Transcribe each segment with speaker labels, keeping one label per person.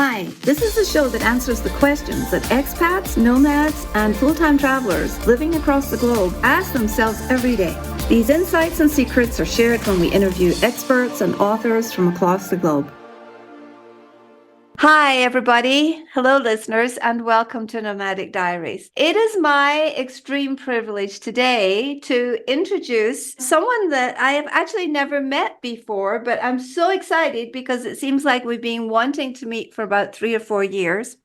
Speaker 1: Hi, this is the show that answers the questions that expats, nomads, and full-time travelers living across the globe ask themselves every day. These insights and secrets are shared when we interview experts and authors from across the globe. Hi, everybody. Hello, listeners, and welcome to Nomadic Diaries. It is my extreme privilege today to introduce someone that I have actually never met before, but I'm so excited because it seems like we've been wanting to meet for about 3 or 4 years.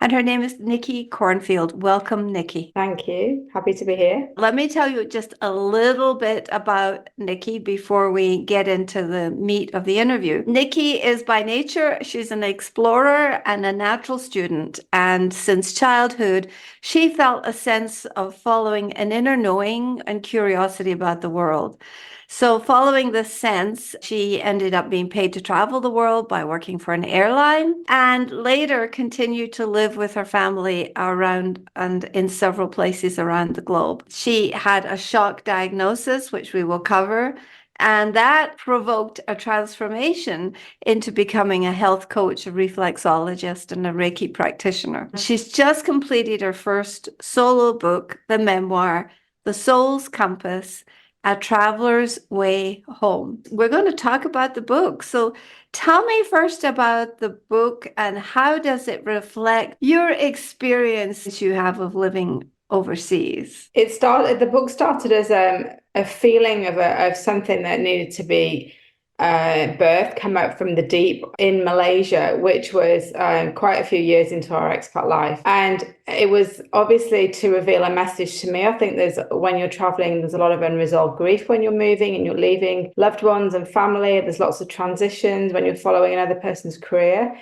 Speaker 1: And her name is Nicki Cornfield. Welcome, Nicki.
Speaker 2: Thank you. Happy to be here.
Speaker 1: Let me tell you just a little bit about Nicki before we get into the meat of the interview. Nicki is by nature, she's an explorer and a natural student. And since childhood, she felt a sense of following an inner knowing and curiosity about the world. So following this sense, she ended up being paid to travel the world by working for an airline and later continued to live with her family around and in several places around the globe. She had a shock diagnosis, which we will cover, and that provoked a transformation into becoming a health coach, a reflexologist, and a Reiki practitioner. She's just completed her first solo book, the memoir, The Soul's Compass, A Traveler's Way Home. We're going to talk about the book. So tell me first about the book and how does it reflect your experience you have of living overseas?
Speaker 2: The book started as a feeling of something that needed to be birth come up from the deep in Malaysia, which was quite a few years into our expat life. And it was obviously to reveal a message to me. I think when you're traveling, there's a lot of unresolved grief when you're moving and you're leaving loved ones and family. There's lots of transitions when you're following another person's career.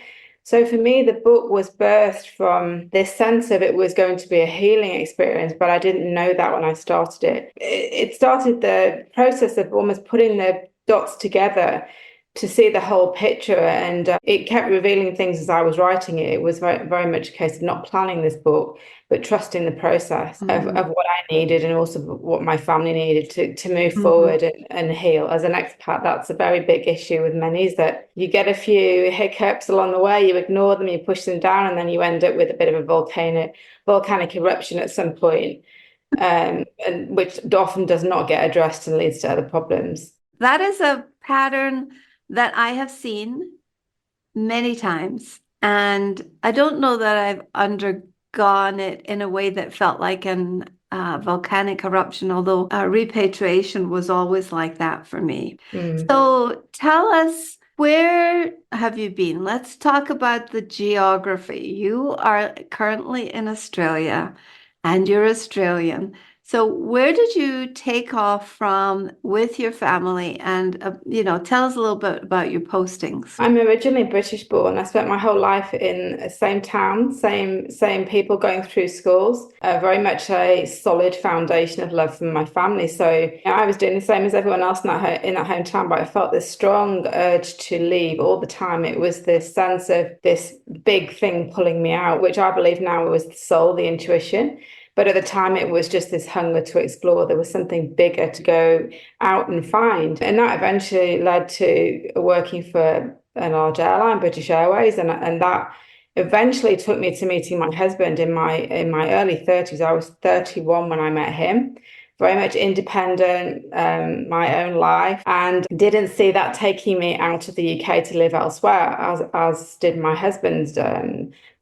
Speaker 2: So for me, the book was birthed from this sense of it was going to be a healing experience, but I didn't know that when I started it. It started the process of almost putting the dots together to see the whole picture, and it kept revealing things as I was writing it. It was very, very much a case of not planning this book, but trusting the process of what I needed and also what my family needed to move forward and heal. As an expat, that's a very big issue with many, is that you get a few hiccups along the way, you ignore them, you push them down, and then you end up with a bit of a volcanic eruption at some point, and which often does not get addressed and leads to other problems.
Speaker 1: That is a pattern that I have seen many times. And I don't know that I've undergone it in a way that felt like an volcanic eruption, although repatriation was always like that for me. So tell us, where have you been? Let's talk about the geography. You are currently in Australia and you're Australian. So where did you take off from with your family? And, tell us a little bit about your postings.
Speaker 2: I'm originally British born. I spent my whole life in the same town, same people going through schools, very much a solid foundation of love from my family. So I was doing the same as everyone else in that hometown, but I felt this strong urge to leave all the time. It was this sense of this big thing pulling me out, which I believe now was the soul, the intuition. But at the time, it was just this hunger to explore. There was something bigger to go out and find. And that eventually led to working for a large airline, British Airways. And that eventually took me to meeting my husband in my early 30s. I was 31 when I met him. Very much independent, my own life, and didn't see that taking me out of the UK to live elsewhere, as did my husband's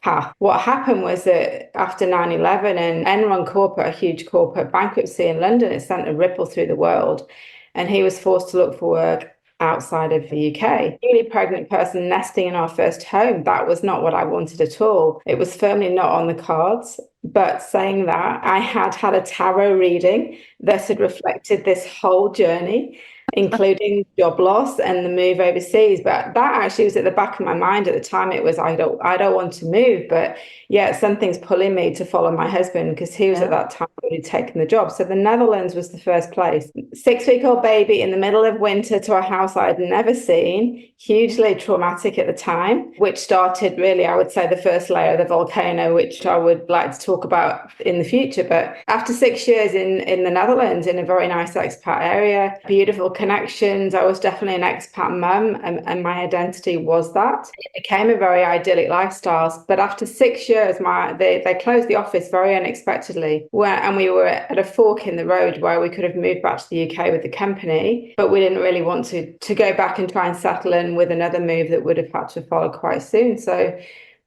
Speaker 2: path. What happened was that after 9/11 and Enron Corporate, a huge corporate bankruptcy in London, it sent a ripple through the world, and he was forced to look for work outside of the UK. Newly pregnant person nesting in our first home, that was not what I wanted at all. It was firmly not on the cards. But saying that, I had had a tarot reading that had reflected this whole journey, including job loss and the move overseas. But that actually was at the back of my mind at the time. It was, I don't want to move, but yeah, something's pulling me to follow my husband because he was at that time already taken the job. So the Netherlands was the first place. 6-week-old baby in the middle of winter to a house I had never seen, hugely traumatic at the time, which started really, I would say, the first layer of the volcano, which I would like to talk about in the future. But after 6 years in the Netherlands, in a very nice expat area, beautiful connections. I was definitely an expat mum, and my identity was that. It became a very idyllic lifestyle. But after 6 years, they closed the office very unexpectedly, and we were at a fork in the road where we could have moved back to the UK with the company, but we didn't really want to go back and try and settle in with another move that would have had to follow quite soon. So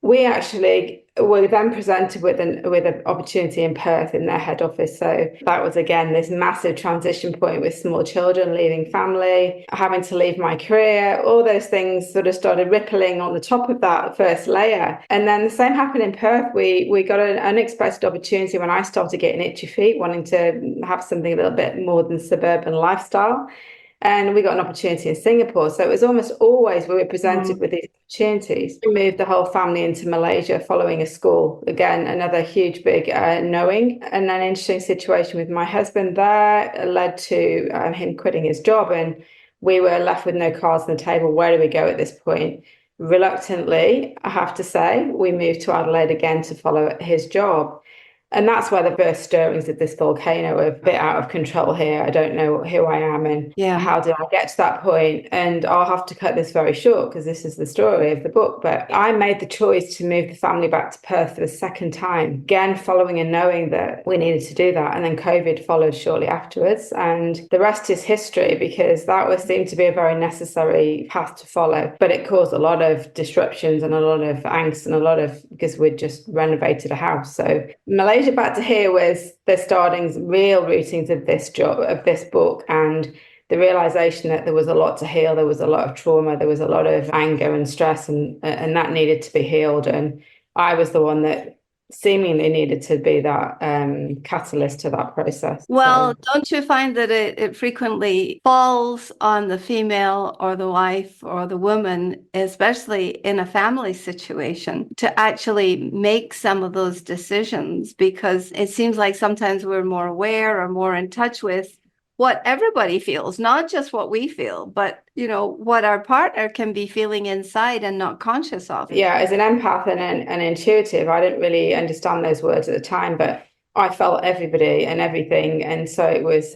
Speaker 2: we actually were then presented with an opportunity in Perth in their head office. So that was, again, this massive transition point with small children, leaving family, having to leave my career. All those things sort of started rippling on the top of that first layer. And then the same happened in Perth. We got an unexpected opportunity when I started getting itchy feet, wanting to have something a little bit more than suburban lifestyle. And we got an opportunity in Singapore. So it was almost always we were presented with these opportunities. We moved the whole family into Malaysia following a school. Again, another huge, big knowing. And an interesting situation with my husband there led to him quitting his job. And we were left with no cards on the table. Where do we go at this point? Reluctantly, I have to say, we moved to Adelaide again to follow his job. And that's where the first stirrings of this volcano are a bit out of control here. I don't know who I am and how did I get to that point. And I'll have to cut this very short because this is the story of the book. But I made the choice to move the family back to Perth for the second time, again, following and knowing that we needed to do that. And then COVID followed shortly afterwards. And the rest is history, because that seemed to be a very necessary path to follow. But it caused a lot of disruptions and a lot of angst and because we'd just renovated a house. So Malaysia back to here was the real rootings of this book, and the realization that there was a lot to heal. There was a lot of trauma, there was a lot of anger and stress, and that needed to be healed. And I was the one that seemingly needed to be that catalyst to that process.
Speaker 1: Well, don't you find that it frequently falls on the female or the wife or the woman, especially in a family situation, to actually make some of those decisions? Because it seems like sometimes we're more aware or more in touch with what everybody feels, not just what we feel, but what our partner can be feeling inside and not conscious of.
Speaker 2: Yeah, as an empath and an intuitive, I didn't really understand those words at the time, but I felt everybody and everything. And so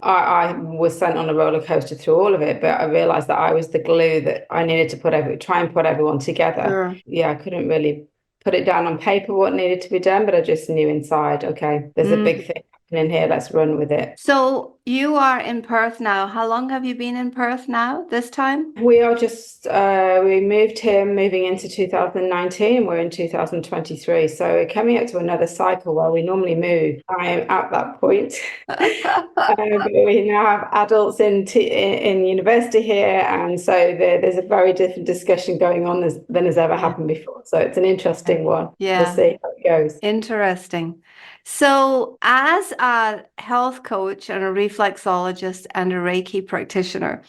Speaker 2: I was sent on a roller coaster through all of it, but I realized that I was the glue that I needed to try and put everyone together.
Speaker 1: Sure.
Speaker 2: Yeah, I couldn't really put it down on paper what needed to be done, but I just knew inside, okay, there's a big thing in here, let's run with it.
Speaker 1: So you are in Perth now. How long have you been in Perth now, this time?
Speaker 2: We are just, we moved here moving into 2019. We're in 2023. So we're coming up to another cycle where we normally move. I am at that point. But we now have adults in university here. And so there's a very different discussion going on than has ever happened before. So it's an interesting one.
Speaker 1: Yeah.
Speaker 2: We'll see how it goes.
Speaker 1: Interesting. So as a health coach and a reflexologist and a Reiki practitioner,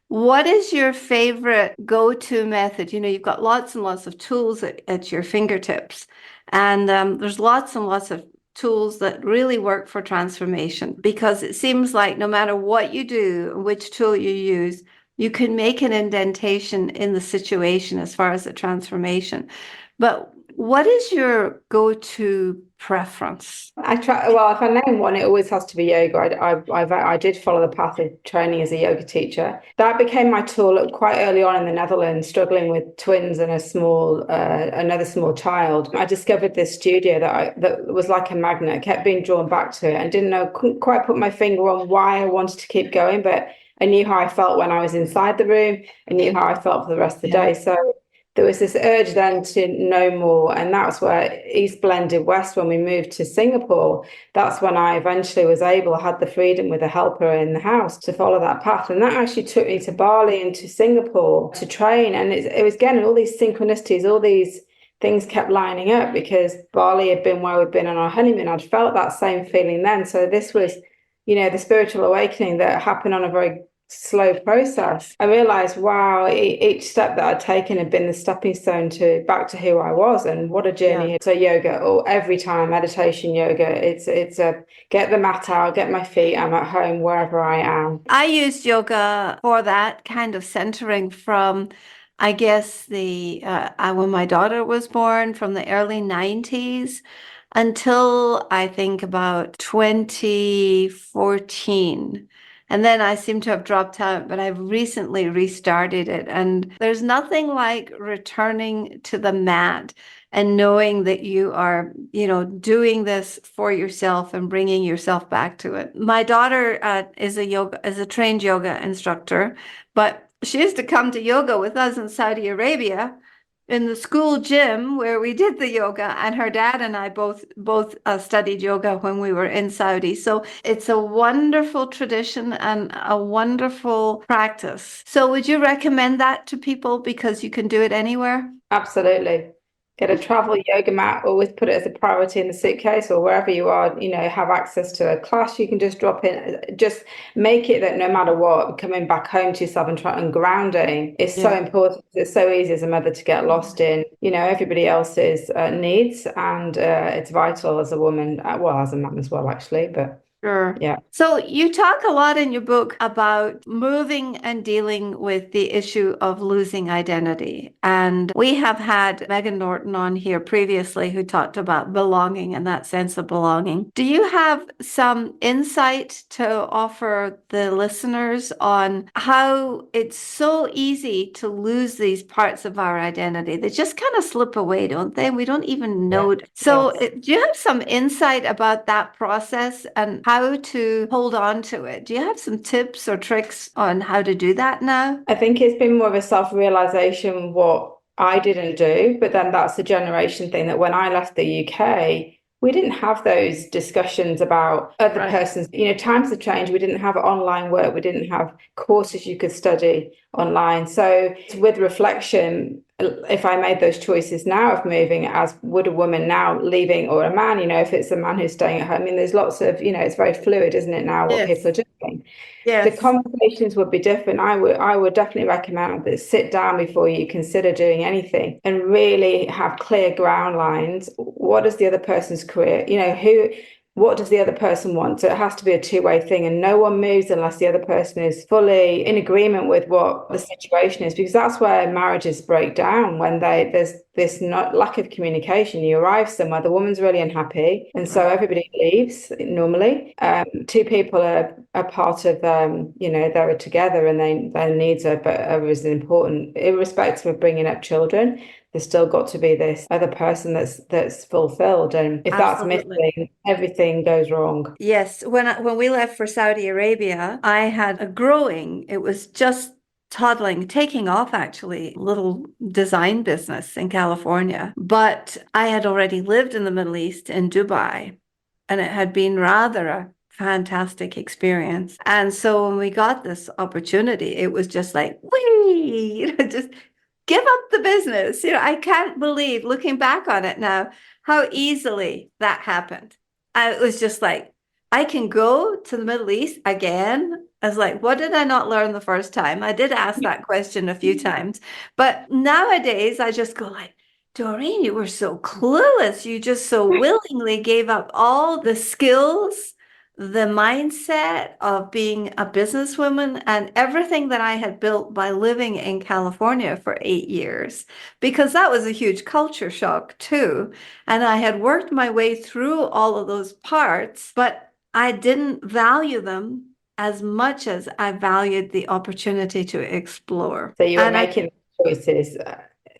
Speaker 1: what is your favorite go-to method? You've got lots and lots of tools at your fingertips, and there's lots and lots of tools that really work for transformation, because it seems like no matter what you do, which tool you use, you can make an indentation in the situation as far as the transformation. But what is your go-to preference?
Speaker 2: If I name one, it always has to be yoga. I did follow the path of training as a yoga teacher. That became my tool quite early on in the Netherlands, struggling with twins and another small child. I discovered this studio that was like a magnet, kept being drawn back to it, and couldn't quite put my finger on why I wanted to keep going, but I knew how I felt when I was inside the room. I knew how I felt for the rest of the day. So there was this urge then to know more. And that's where East blended West when we moved to Singapore. That's when I eventually had the freedom with a helper in the house to follow that path. And that actually took me to Bali and to Singapore to train. And it was, again, all these synchronicities, all these things kept lining up, because Bali had been where we'd been on our honeymoon. I'd felt that same feeling then. So this was, the spiritual awakening that happened on a very slow process. I realized, wow, each step that I'd taken had been the stepping stone back to who I was, and what a journey. Yeah. So yoga, or every time meditation, yoga, it's a get the mat out, get my feet, I'm at home wherever I am.
Speaker 1: I used yoga for that kind of centering from, I guess, when my daughter was born, from the early 90s until I think about 2014. And then I seem to have dropped out, but I've recently restarted it. And there's nothing like returning to the mat and knowing that you are, doing this for yourself and bringing yourself back to it. My daughter is a trained yoga instructor, but she used to come to yoga with us in Saudi Arabia in the school gym where we did the yoga, and her dad and I both studied yoga when we were in Saudi. So it's a wonderful tradition and a wonderful practice. So would you recommend that to people because you can do it anywhere?
Speaker 2: Absolutely. Get a travel yoga mat, always put it as a priority in the suitcase or wherever you are, have access to a class you can just drop in. Just make it that no matter what, coming back home to yourself and grounding is so
Speaker 1: Yeah.
Speaker 2: important. It's so easy as a mother to get lost in, everybody else's needs. And it's vital as a woman, well, as a man as well, actually. But
Speaker 1: Sure.
Speaker 2: yeah.
Speaker 1: So you talk a lot in your book about moving and dealing with the issue of losing identity. And we have had Megan Norton on here previously who talked about belonging and that sense of belonging. Do you have some insight to offer the listeners on how it's so easy to lose these parts of our identity? They just kind of slip away, don't they? We don't even
Speaker 2: Yeah.
Speaker 1: know it. So
Speaker 2: Yes.
Speaker 1: do you have some insight about that process and how to hold on to it? Do you have some tips or tricks on how to do that now?
Speaker 2: I think it's been more of a self-realization what I didn't do, but then that's a generation thing that when I left the UK, we didn't have those discussions about other
Speaker 1: Right.
Speaker 2: persons. Times have changed. We didn't have online work. We didn't have courses you could study online. So with reflection, if I made those choices now of moving, as would a woman now leaving or a man, if it's a man who's staying at home, I mean, there's lots of, it's very fluid, isn't it now, what people are
Speaker 1: Yes.
Speaker 2: doing. The
Speaker 1: Yes.
Speaker 2: conversations would be different. I would definitely recommend that sit down before you consider doing anything and really have clear ground lines. What is the other person's career? What does the other person want? So it has to be a two-way thing, and no one moves unless the other person is fully in agreement with what the situation is, because that's where marriages break down when there's this not lack of communication. You arrive somewhere, the woman's really unhappy, and so everybody leaves normally. Two people are part of they're together and their needs are as important, irrespective of bringing up children. There's still got to be this other person that's fulfilled, and if that's
Speaker 1: Absolutely.
Speaker 2: missing, everything goes wrong.
Speaker 1: Yes. When we left for Saudi Arabia, I had it was just toddling, taking off actually, little design business in California. But I had already lived in the Middle East in Dubai, and it had been rather a fantastic experience. And so when we got this opportunity, it was just like, wee, just give up the business. I can't believe, looking back on it now, how easily that happened. It was just like, I can go to the Middle East again. I was like, what did I not learn the first time? I did ask that question a few times, but nowadays I just go like, Doreen, you were so clueless. You just so willingly gave up all the skills, the mindset of being a businesswoman, and everything that I had built by living in California for 8 years, because that was a huge culture shock too. And I had worked my way through all of those parts, but I didn't value them as much as I valued the opportunity to explore.
Speaker 2: So you were
Speaker 1: And I
Speaker 2: making choices,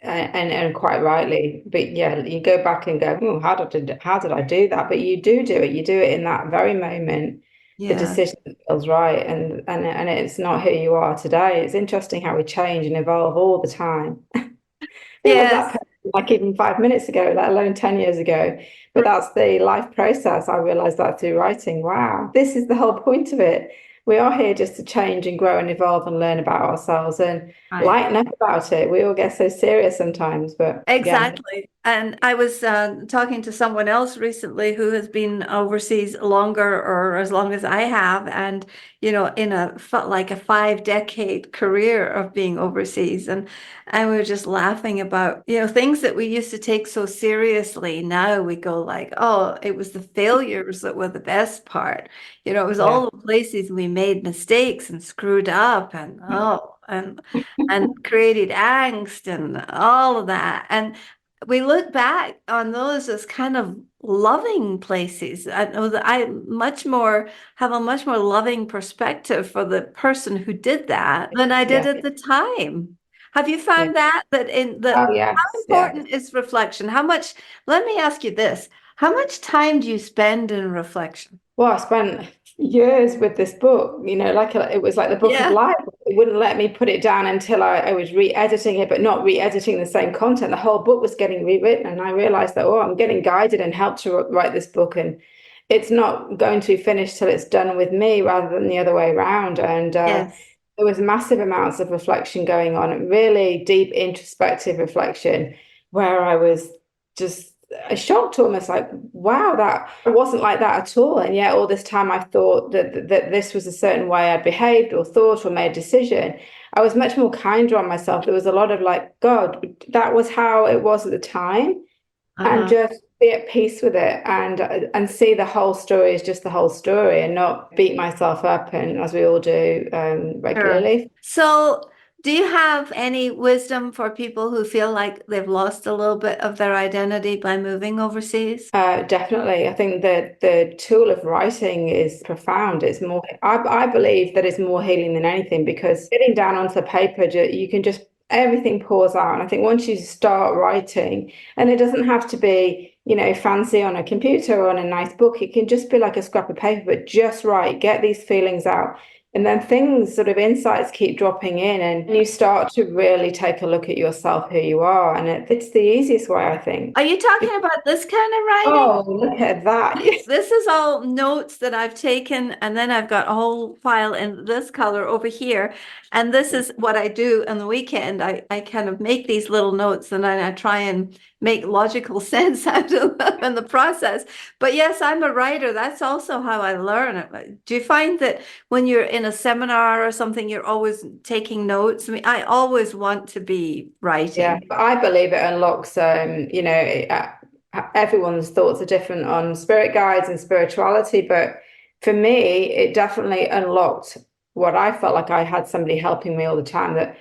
Speaker 2: and quite rightly, but yeah, you go back and go, oh, how did I do that? But you do it. You do it in that very moment. The
Speaker 1: Yeah.
Speaker 2: decision feels right, and it's not who you are today. It's interesting how we change and evolve all the time. Who was that
Speaker 1: Yes.
Speaker 2: person, like even 5 minutes ago, let alone 10 years ago? But that's the life process. I realized that through writing. Wow, this is the whole point of it. We are here just to change and grow and evolve and learn about ourselves and
Speaker 1: Right.
Speaker 2: lighten up about it. We all get so serious sometimes, but yeah.
Speaker 1: Exactly. And I was talking to someone else recently who has been overseas longer or as long as I have, and in like a 5 decade career of being overseas, and we were just laughing about things that we used to take so seriously. Now we go like, oh, it was the failures that were the best part. It was
Speaker 2: Yeah.
Speaker 1: all the places we made mistakes and screwed up, and and created angst and all of that. And we look back on those as kind of loving places. I know that I much more have a much more loving perspective for the person who did that than I did
Speaker 2: Yeah.
Speaker 1: at the time. Have you
Speaker 2: Yeah.
Speaker 1: found that in the
Speaker 2: Oh,
Speaker 1: how
Speaker 2: yes. Yeah.
Speaker 1: important is reflection? How much, let me ask you this, how much time do you spend in reflection?
Speaker 2: Well, I spent years with this book, like it was like the book of
Speaker 1: Yeah.
Speaker 2: life. It wouldn't let me put it down until I was re-editing it, but not re-editing the same content. The whole book was getting rewritten, and I realized that, oh, I'm getting guided and helped to write this book, and it's not going to be finished till it's done with me rather than the other way around. And
Speaker 1: Yes.
Speaker 2: there was massive amounts of reflection going on, really deep introspective reflection, where I was just shocked, almost like, wow, that wasn't like that at all. And yet all this time I thought that this was a certain way I'd behaved or thought or made a decision. I was much more kinder on myself. There was a lot of like, God, that was how it was at the time, and
Speaker 1: Uh-huh.
Speaker 2: just be at peace with it, and see the whole story as just the whole story, and not beat myself up, and as we all do
Speaker 1: Sure.
Speaker 2: regularly.
Speaker 1: So, do you have any wisdom for people who feel like they've lost a little bit of their identity by moving overseas?
Speaker 2: Definitely. I think that the tool of writing is profound. It's more, I believe that it's more healing than anything, because getting down onto the paper, you can just, everything pours out. And I think once you start writing, and it doesn't have to be, fancy on a computer or on a nice book, it can just be like a scrap of paper, but just write, get these feelings out. And then things, sort of insights keep dropping in, and you start to really take a look at yourself, who you are. And it's the easiest way, I think.
Speaker 1: Are you talking about this kind of writing?
Speaker 2: Oh, look at that.
Speaker 1: This is all notes that I've taken, and then I've got a whole file in this color over here. And this is what I do on the weekend. I kind of make these little notes, and then I try and make logical sense out of them in the process. But yes, I'm a writer. That's also how I learn. Do you find that when you're in a seminar or something, you're always taking notes? I mean, I always want to be
Speaker 2: Yeah,
Speaker 1: writing.
Speaker 2: I believe it unlocks, everyone's thoughts are different on spirit guides and spirituality, but for me, it definitely unlocked what I felt like I had somebody helping me all the time, that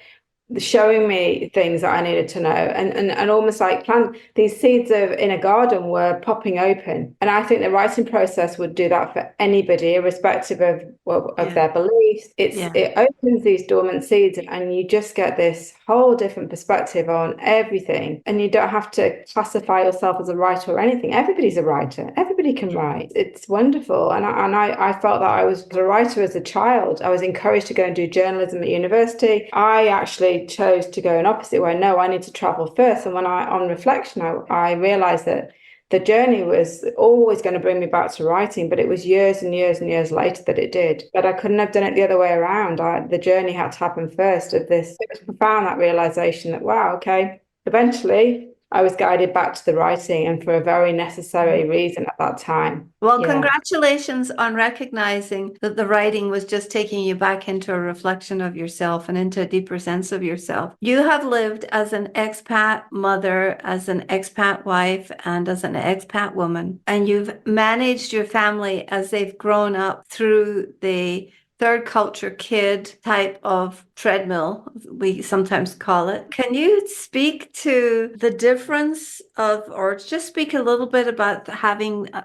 Speaker 2: showing me things that I needed to know, and almost like plant these seeds of in a garden were popping open. And I think the writing process would do that for anybody, irrespective of, well, of
Speaker 1: Yeah.
Speaker 2: their beliefs.
Speaker 1: Yeah.
Speaker 2: It opens these dormant seeds, and you just get this whole different perspective on everything. And you don't have to classify yourself as a writer or anything. Everybody's a writer. Everybody can write. It's wonderful. And I felt that I was a writer as a child. I was encouraged to go and do journalism at university. I actually chose to go an opposite way. No, I need to travel first. And on reflection, I realized that the journey was always going to bring me back to writing, but it was years and years and years later that it did. But I couldn't have done it the other way around. The journey had to happen first of this. It was profound, that realization that, wow, okay, eventually I was guided back to the writing, and for a very necessary reason at that time.
Speaker 1: Well,
Speaker 2: Yeah.
Speaker 1: congratulations on recognizing that the writing was just taking you back into a reflection of yourself and into a deeper sense of yourself. You have lived as an expat mother, as an expat wife, and as an expat woman, and you've managed your family as they've grown up through the third culture kid type of treadmill, we sometimes call it. Can you speak to the difference of, or just speak a little bit about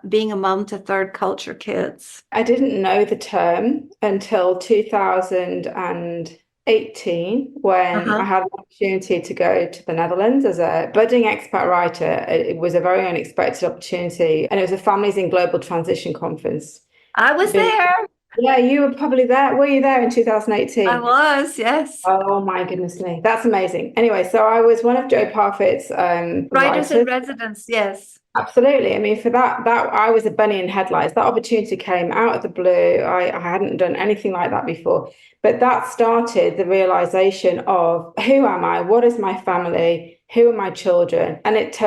Speaker 1: being a mom to third culture kids?
Speaker 2: I didn't know the term until 2018, when I
Speaker 1: Uh-huh.
Speaker 2: had an opportunity to go to the Netherlands as a budding expat writer. It was a very unexpected opportunity, and it was a Families in Global Transition conference.
Speaker 1: I was there.
Speaker 2: Yeah, you were probably there. Were you there in
Speaker 1: I
Speaker 2: 2018?
Speaker 1: was, yes.
Speaker 2: Oh my goodness me, that's amazing. Anyway, so I was one of Joe Parfitt's
Speaker 1: Writers in
Speaker 2: writers.
Speaker 1: residence, yes.
Speaker 2: Absolutely. I mean, for that I was a bunny in headlights. That opportunity came out of the blue. I hadn't done anything like that before. But that started the realization of, who am I? What is my family? Who are my children? And it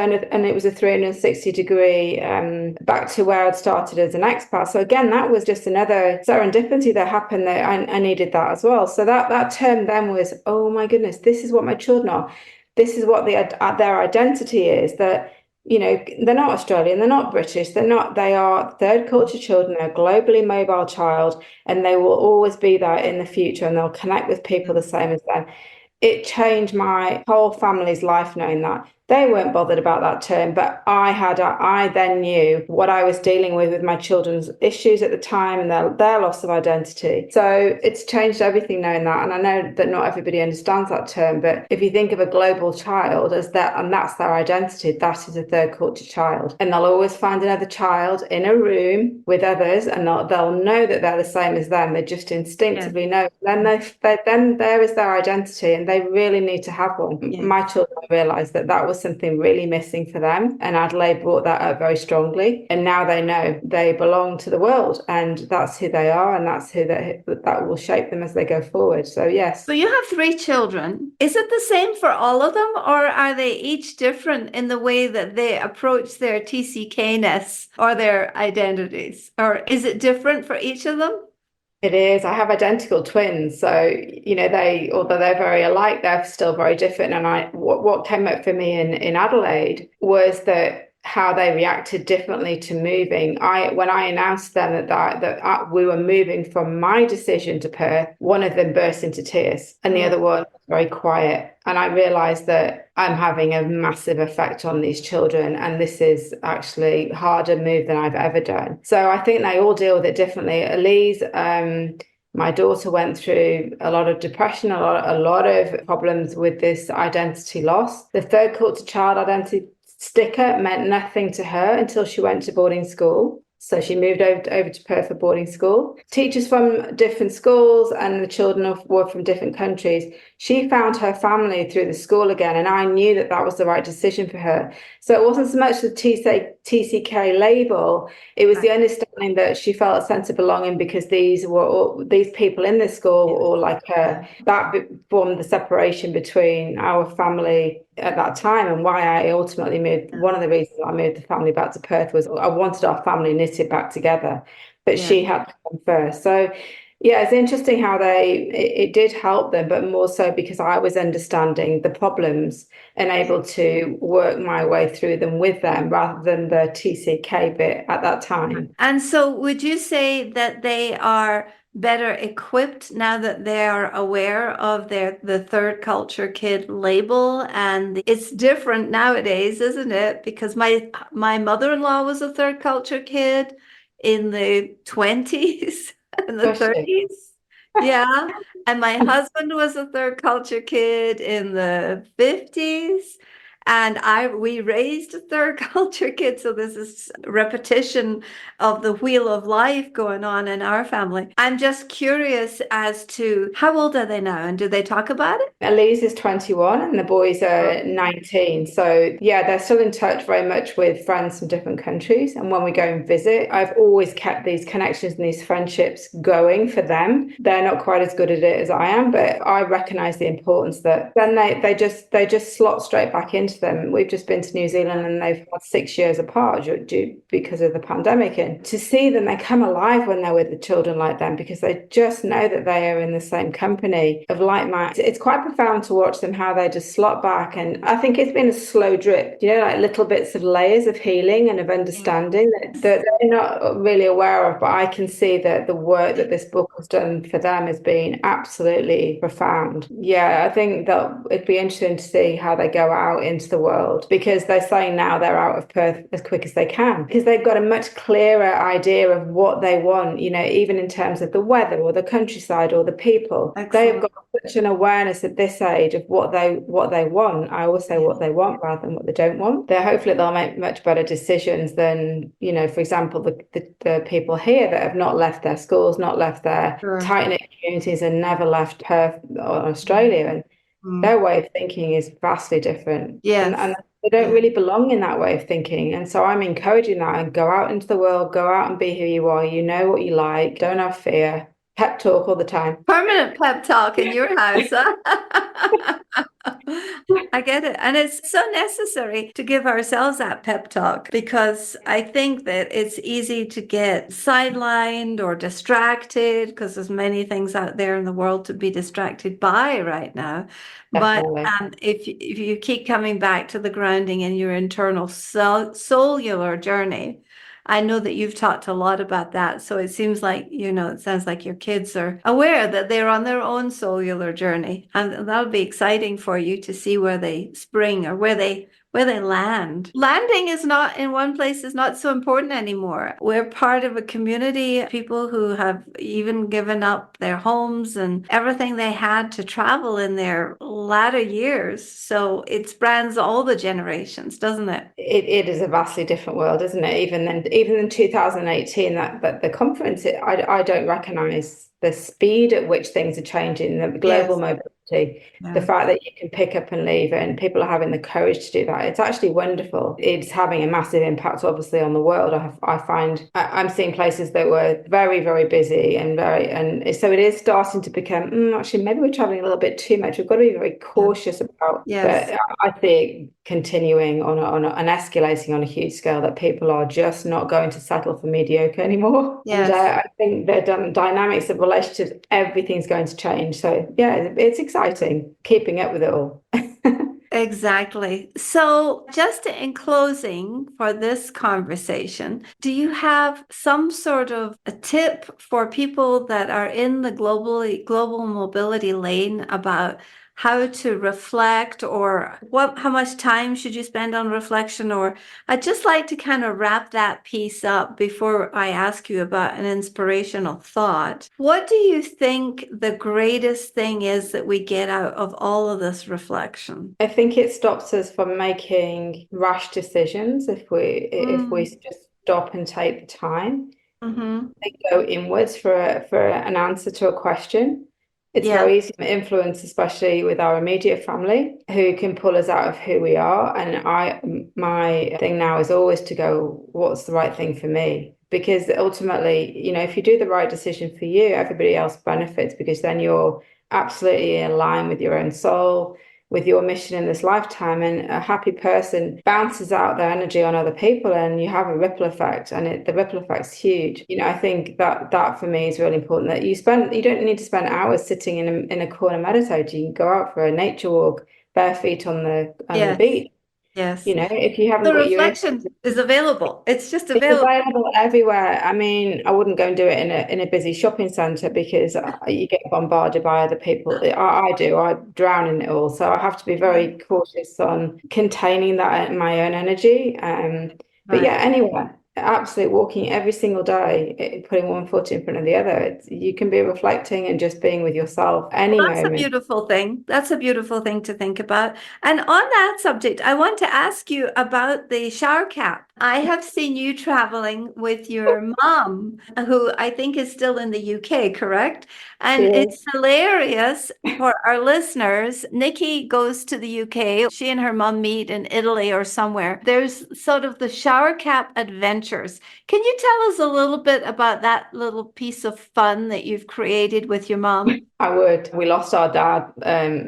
Speaker 2: was a 360-degree back to where I'd started as an expat. So again, that was just another serendipity that happened, that I needed that as well. So that term then was, oh my goodness, this is what my children are. This is what their identity is, that they're not Australian, they're not British, they are third culture children, they're a globally mobile child, and they will always be there in the future, and they'll connect with people the same as them. It changed my whole family's life knowing that. They weren't bothered about that term, but I then knew what I was dealing with my children's issues at the time and their loss of identity. So it's changed everything knowing that. And I know that not everybody understands that term, but if you think of a global child as that, and that's their identity, that is a third culture child. And they'll always find another child in a room with others, and they'll know that they're the same as them. They just instinctively know. Then then there is their identity, and they really need to have one. My children realised that was something really missing for them, and Adelaide brought that up very strongly, and now they know they belong to the world, and that's who they are, and that's who that will shape them as they go forward. So yes.
Speaker 1: So you have 3 children. Is it the same for all of them, or are they each different in the way that they approach their TCK-ness or their identities, or is it different for each of them?
Speaker 2: It is. I have identical twins, so although they're very alike, they're still very different. And what came up for me in Adelaide was that how they reacted differently to moving. When I announced them that we were moving from my decision to Perth, one of them burst into tears, and the other one was very quiet. And I realised that I'm having a massive effect on these children, and this is actually a harder move than I've ever done. So I think they all deal with it differently. Elise, my daughter, went through a lot of depression, a lot of problems with this identity loss. The third culture child identity sticker meant nothing to her until she went to boarding school. So she moved over to Perth for boarding school. Teachers from different schools and the children were from different countries. She found her family through the school again, and I knew that was the right decision for her. So it wasn't so much the TCK label, it was the understanding that she felt a sense of belonging because these people in this school were all like her. That formed the separation between our family at that time, and why I ultimately moved. One of the reasons I moved the family back to Perth was I wanted our family knitted back together, but she had to come first. So yeah, it's interesting how it did help them, but more so because I was understanding the problems and able to work my way through them with them rather than the TCK bit at that time.
Speaker 1: And so would you say that they are better equipped now that they are aware of the third culture kid label? And it's different nowadays, isn't it? Because my mother-in-law was a third culture kid in the 20s and the 30s. Yeah. And my husband was a third culture kid in the 50s. And we raised a third culture kid. So there's this repetition of the wheel of life going on in our family. I'm just curious as to how old are they now, and do they talk about it?
Speaker 2: Elise is 21 and the boys are 19. So yeah, they're still in touch very much with friends from different countries. And when we go and visit, I've always kept these connections and these friendships going for them. They're not quite as good at it as I am, but I recognize the importance that then they just slot straight back into them. We've just been to New Zealand and they've had 6 years apart because of the pandemic. And to see them, they come alive when they're with the children like them because they just know that they are in the same company of like minds. It's quite profound to watch them, how they just slot back. And I think it's been a slow drip, like little bits of layers of healing and of understanding that they're not really aware of. But I can see that the work that this book has done for them has been absolutely profound. Yeah, I think that it'd be interesting to see how they go out into the world, because they're saying now they're out of Perth as quick as they can because they've got a much clearer idea of what they want, even in terms of the weather or the countryside or the people. Excellent. They have got such an awareness at this age of what they want. I always say what they want rather than what they don't want. Hopefully they'll make much better decisions than, for example, the people here that have not left their schools, not left their tight-knit communities and never left Perth or Australia. And their way of thinking is vastly different.
Speaker 1: Yes.
Speaker 2: And they don't really belong in that way of thinking. And so I'm encouraging that, and go out into the world, go out and be who you are. You know what you like. Don't have fear. Pep talk all the time.
Speaker 1: Permanent pep talk in your house, huh? I get it. And it's so necessary to give ourselves that pep talk, because I think that it's easy to get sidelined or distracted because there's many things out there in the world to be distracted by right now. Definitely. But if you keep coming back to the grounding in your internal cellular journey, I know that you've talked a lot about that. So it seems like, it sounds like your kids are aware that they're on their own cellular journey. And that'll be exciting for you to see where they spring or where where they land. Landing is not in one place is not so important anymore. We're part of a community, people who have even given up their homes and everything they had to travel in their latter years. So it spans all the generations, doesn't it?
Speaker 2: It is a vastly different world, isn't it? Even in 2018, that the conference, I don't recognize the speed at which things are changing, the global
Speaker 1: Yes.
Speaker 2: mobility, the
Speaker 1: Yeah.
Speaker 2: fact that you can pick up and leave, and people are having the courage to do that. It's actually wonderful. It's having a massive impact, obviously, on the world. I find I'm seeing places that were very, very busy and so it is starting to become, actually, maybe we're traveling a little bit too much. We've got to be very
Speaker 1: Yeah.
Speaker 2: cautious about,
Speaker 1: Yes.
Speaker 2: but I think continuing and escalating on a huge scale, that people are just not going to settle for mediocre anymore. And
Speaker 1: Yes.
Speaker 2: I think the dynamics of relationships, everything's going to change. So yeah, it's exciting keeping up with it all.
Speaker 1: Exactly. So, just in closing for this conversation, do you have some sort of a tip for people that are in the global mobility lane about how to reflect, or how much time should you spend on reflection? Or I'd just like to kind of wrap that piece up before I ask you about an inspirational thought. What do you think the greatest thing is that we get out of all of this reflection?
Speaker 2: I think it stops us from making rash decisions if we just stop and take the time
Speaker 1: Mm-hmm.
Speaker 2: and go inwards for an answer to a question. It's
Speaker 1: Yeah.
Speaker 2: very easy to influence, especially with our immediate family, who can pull us out of who we are. And my thing now is always to go, what's the right thing for me? Because ultimately, if you do the right decision for you, everybody else benefits, because then you're absolutely in line with your own soul, with your mission in this lifetime. And a happy person bounces out their energy on other people, and you have a ripple effect, and the ripple effect's huge. I think that for me is really important, that you don't need to spend hours sitting in a corner meditating. You can go out for a nature walk, bare feet on the
Speaker 1: Yes.
Speaker 2: beach.
Speaker 1: Yes.
Speaker 2: If you haven't
Speaker 1: The
Speaker 2: got your
Speaker 1: reflection is available. It's just
Speaker 2: it's
Speaker 1: available.
Speaker 2: available everywhere. I mean, I wouldn't go and do it in a busy shopping centre, because you get bombarded by other people. I do. I drown in it all. So I have to be
Speaker 1: Yeah.
Speaker 2: very cautious on containing that in my own energy. But yeah,
Speaker 1: Right.
Speaker 2: anywhere, absolutely walking every single day, putting one foot in front of the other. You can be reflecting and just being with yourself any
Speaker 1: That's a
Speaker 2: moment.
Speaker 1: beautiful thing. That's a beautiful thing to think about. And on that subject, I want to ask you about the shower cap. I have seen you traveling with your mom, who I think is still in the UK, correct? And
Speaker 2: Cheers.
Speaker 1: it's hilarious for our listeners. Nikki goes to the UK. She and her mom meet in Italy or somewhere. There's sort of the shower cap adventures. Can you tell us a little bit about that little piece of fun that you've created with your mom?
Speaker 2: I would. We lost our dad,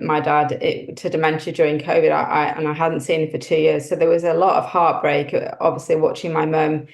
Speaker 2: my dad, to dementia during COVID. And I hadn't seen him for 2 years. So there was a lot of heartbreak, obviously, watching my mum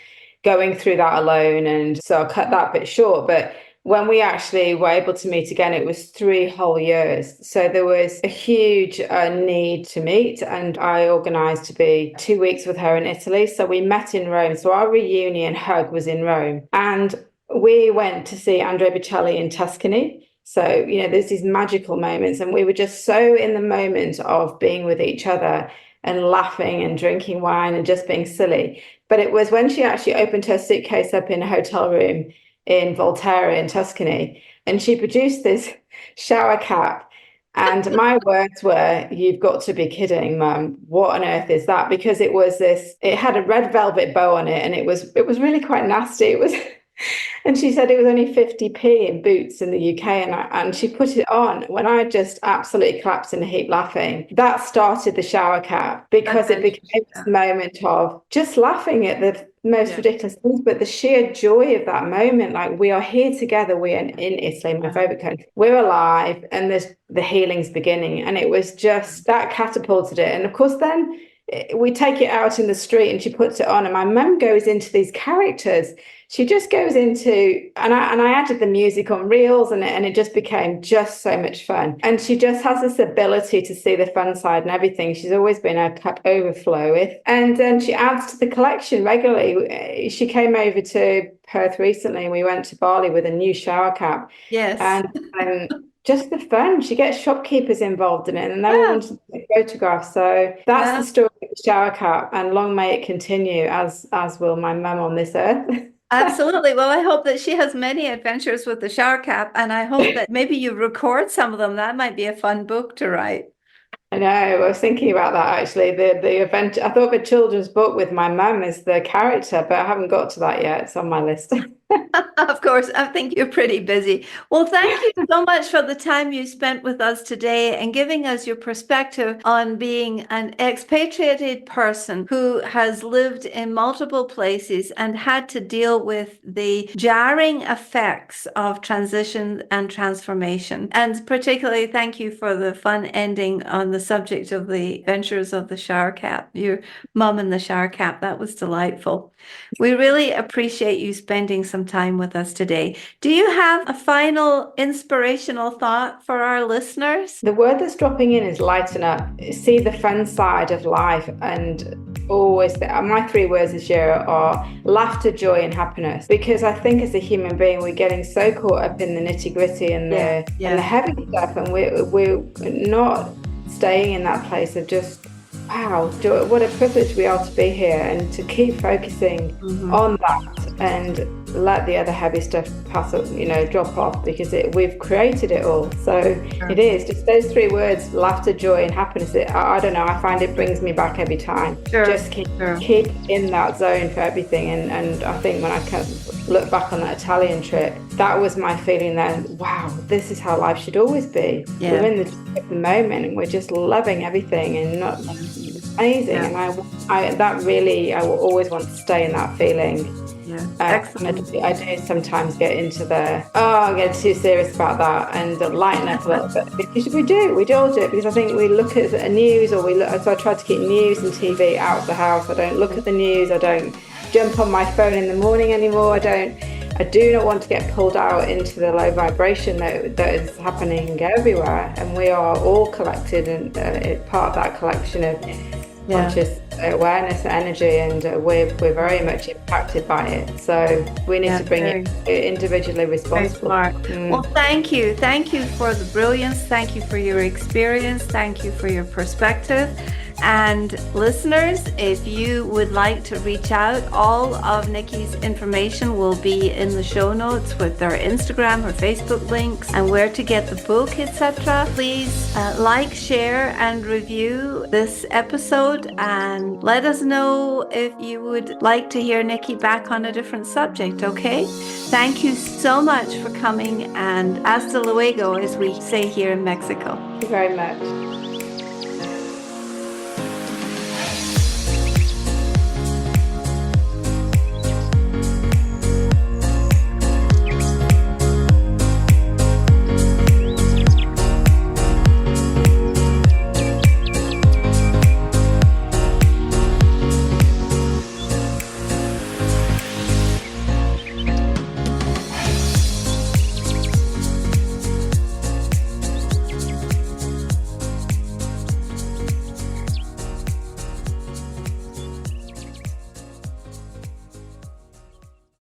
Speaker 2: going through that alone. And so I cut that bit short. But when we actually were able to meet again, it was 3 whole years. So there was a huge need to meet. And I organised to be 2 weeks with her in Italy. So we met in Rome. So our reunion hug was in Rome. And we went to see Andrea Bocelli in Tuscany. So, there's these magical moments, and we were just so in the moment of being with each other and laughing and drinking wine and just being silly. But it was when she actually opened her suitcase up in a hotel room in Volterra in Tuscany, and she produced this shower cap. And my words were, "You've got to be kidding, Mum. What on earth is that?" Because it had a red velvet bow on it, and it was really quite nasty. It was And she said it was only 50p in Boots in the UK, and she put it on when I just absolutely collapsed in a heap laughing. That started the shower cap, because it became this moment of just laughing at the most ridiculous things, but the sheer joy of that moment. Like, we are here together, we are in Italy, my favorite country. We're alive, and the healing's beginning. And it was just that catapulted it. And of course, then we take it out in the street and she puts it on, and my mum goes into these characters. She just goes into, and I added the music on reels, and it just became just so much fun. And she just has this ability to see the fun side and everything. She's always been a cup overflow with, and then she adds to the collection regularly. She came over to Perth recently, and we went to Bali with a new shower cap.
Speaker 1: Yes.
Speaker 2: And just the fun. She gets shopkeepers involved in it, and they all
Speaker 1: Yeah.
Speaker 2: want to take photographs. So that's
Speaker 1: Yeah.
Speaker 2: the story of the shower cap, and long may it continue, as will my mum on this earth.
Speaker 1: Absolutely. Well, I hope that she has many adventures with the shower cap, and I hope that maybe you record some of them. That might be a fun book to write.
Speaker 2: I know. I was thinking about that actually. The event. I thought of a children's book with my mum as the character, but I haven't got to that yet. It's on my list.
Speaker 1: Of course, I think you're pretty busy. Well, thank you so much for the time you spent with us today and giving us your perspective on being an expatriated person who has lived in multiple places and had to deal with the jarring effects of transition and transformation. And particularly, thank you for the fun ending on the subject of the adventures of the shower cap, your mum and the shower cap. That was delightful. We really appreciate you spending some time with us today. Do you have a final inspirational thought for our listeners?
Speaker 2: The word that's dropping in is lighten up. See the fun side of life, and always my three words this year are laughter, joy, and happiness. Because I think as a human being, we're getting so caught up in the nitty gritty and and the heavy stuff, and we're not staying in that place of just wow, what a privilege we are to be here and to keep focusing on that and let the other heavy stuff pass up, drop off, because we've created it all. So it is just those three words, laughter, joy, and happiness. I don't know, I find it brings me back every time. Just keep in that zone for everything. And I think when I look back on that Italian trip, that was my feeling then. Wow, this is how life should always be. We're in the moment and we're just loving everything and not amazing. And I will always want to stay in that feeling. I do sometimes get into I get too serious about that and lighten up a little bit, because we all do it, because I think we look at the news, so I try to keep news and TV out of the house. I don't look at the news. I don't jump on my phone in the morning anymore. I do not want to get pulled out into the low vibration that is happening everywhere, and we are all collected and part of that collection of conscious awareness and energy, and we're very much impacted by it. So we need to bring it individually responsible.
Speaker 1: Well, thank you for the brilliance. Thank you for your experience. Thank you for your perspective. And listeners, if you would like to reach out, all of Nikki's information will be in the show notes with their Instagram or Facebook links and where to get the book, etc. Please like, share, and review this episode, and let us know if you would like to hear Nikki back on a different subject, okay? Thank you so much for coming, and hasta luego, as we say here in Mexico.
Speaker 2: Thank you very much.